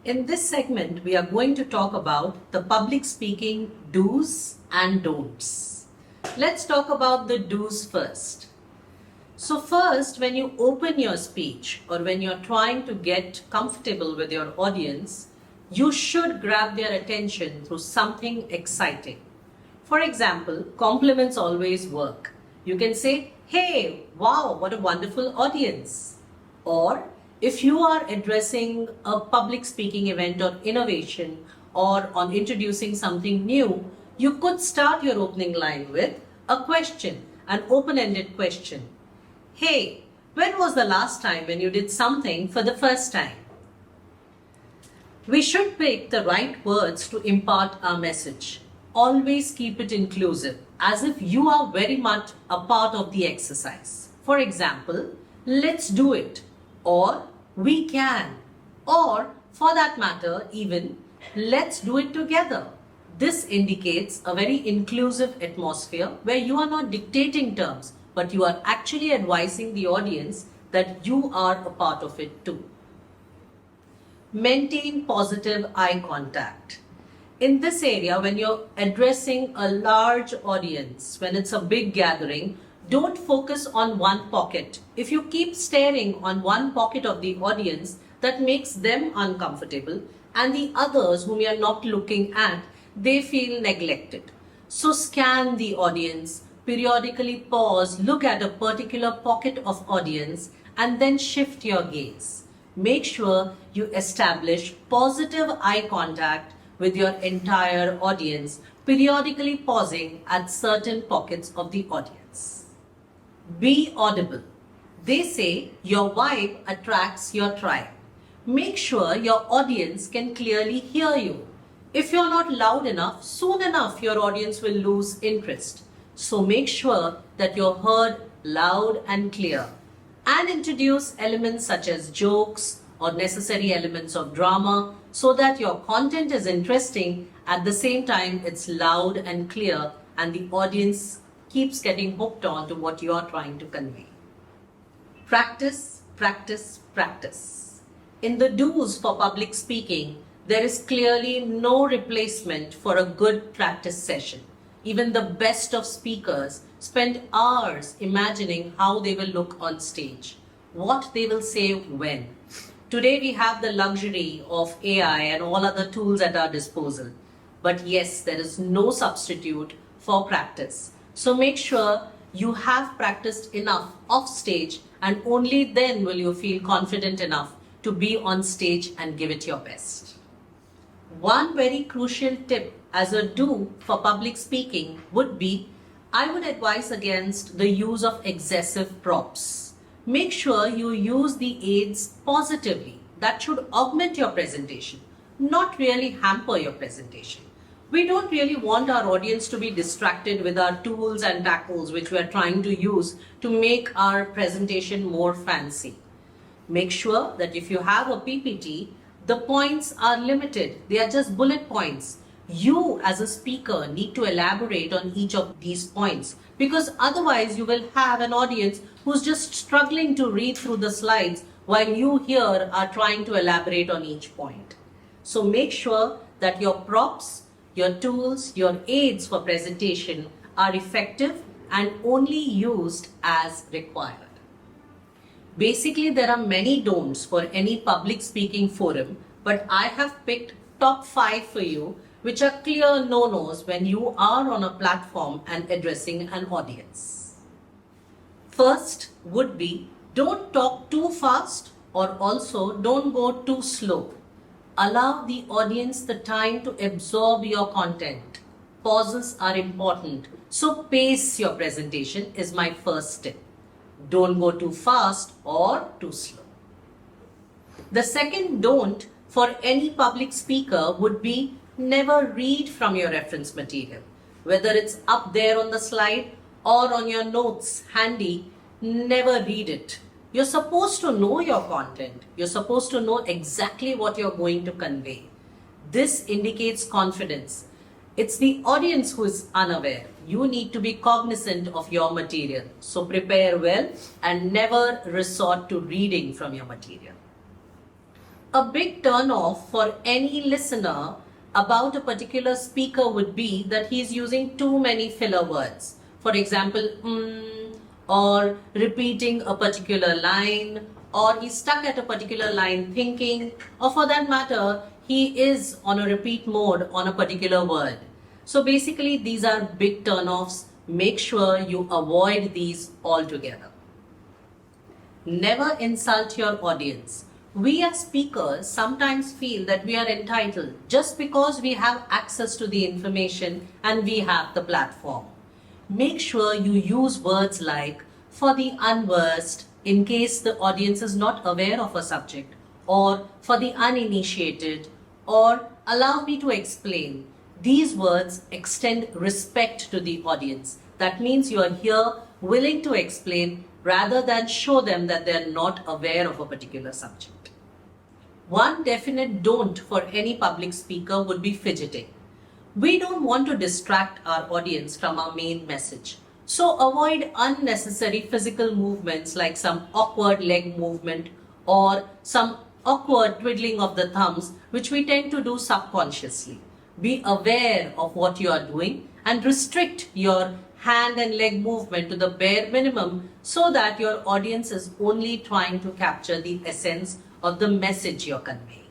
In this segment, we are going to talk about the public speaking do's and don'ts. Let's talk about the do's first. So, first, when you open your speech or when you're trying to get comfortable with your audience, you should grab their attention through something exciting. For example, compliments always work. You can say, "Hey, wow, what a wonderful audience." Or if you are addressing a public speaking event on innovation or on introducing something new, you could start your opening line with a question, an open ended question. "Hey, when was the last time when you did something for the first time?" We should pick the right words to impart our message. Always keep it inclusive, as if you are very much a part of the exercise. For example, "Let's do it," or "We can," or for that matter, even "Let's do it together." This indicates a very inclusive atmosphere where you are not dictating terms, but you are actually advising the audience that you are a part of it too. Maintain positive eye contact. In this area, when you're addressing a large audience, when it's a big gathering, don't focus on one pocket. If you keep staring on one pocket of the audience, that makes them uncomfortable, and the others whom you're not looking at, they feel neglected. So scan the audience, periodically pause, look at a particular pocket of audience, and then shift your gaze. Make sure you establish positive eye contact with your entire audience, periodically pausing at certain pockets of the audience. Be audible. They say your vibe attracts your tribe. Make sure your audience can clearly hear you. If you're not loud enough, soon enough your audience will lose interest. So make sure that you're heard loud and clear. And introduce elements such as jokes or necessary elements of drama so that your content is interesting, at the same time it's loud and clear and the audience keeps getting hooked on to what you are trying to convey. Practice, practice, practice. In the do's for public speaking, there is clearly no replacement for a good practice session. Even the best of speakers spend hours imagining how they will look on stage, what they will say when. Today we have the luxury of AI and all other tools at our disposal. But yes, there is no substitute for practice. So make sure you have practiced enough off stage, and only then will you feel confident enough to be on stage and give it your best. One very crucial tip as a do for public speaking would be, I would advise against the use of excessive props. Make sure you use the aids positively. That should augment your presentation, not really hamper your presentation. We don't really want our audience to be distracted with our tools and tackles which we are trying to use to make our presentation more fancy. Make sure that if you have a PPT, the points are limited. They are just bullet points. You as a speaker need to elaborate on each of these points, because otherwise you will have an audience who's just struggling to read through the slides while you here are trying to elaborate on each point. So make sure that your props, your tools, your aids for presentation are effective and only used as required. Basically, there are many don'ts for any public speaking forum, but I have picked top 5 for you, which are clear no-nos when you are on a platform and addressing an audience. First would be, don't talk too fast, or also don't go too slow. Allow the audience the time to absorb your content. Pauses are important, so pace your presentation is my first tip. Don't go too fast or too slow. The second don't for any public speaker would be, never read from your reference material. Whether it's up there on the slide or on your notes handy, never read it. You're supposed to know your content. You're supposed to know exactly what you're going to convey. This indicates confidence. It's the audience who is unaware. You need to be cognizant of your material. So prepare well and never resort to reading from your material. A big turn off for any listener about a particular speaker would be that he's using too many filler words. For example, or repeating a particular line, or he's stuck at a particular line thinking, or for that matter, he is on a repeat mode on a particular word. So basically, these are big turn-offs. Make sure you avoid these altogether. Never insult your audience. We as speakers sometimes feel that we are entitled just because we have access to the information and we have the platform. Make sure you use words like for the unversed in case the audience is not aware of a subject, or for the uninitiated, or allow me to explain. These words extend respect to the audience. That means you are here willing to explain rather than show them that they are not aware of a particular subject. One definite don't for any public speaker would be fidgeting. We don't want to distract our audience from our main message. So avoid unnecessary physical movements like some awkward leg movement or some awkward twiddling of the thumbs, which we tend to do subconsciously. Be aware of what you are doing and restrict your hand and leg movement to the bare minimum so that your audience is only trying to capture the essence of the message you're conveying.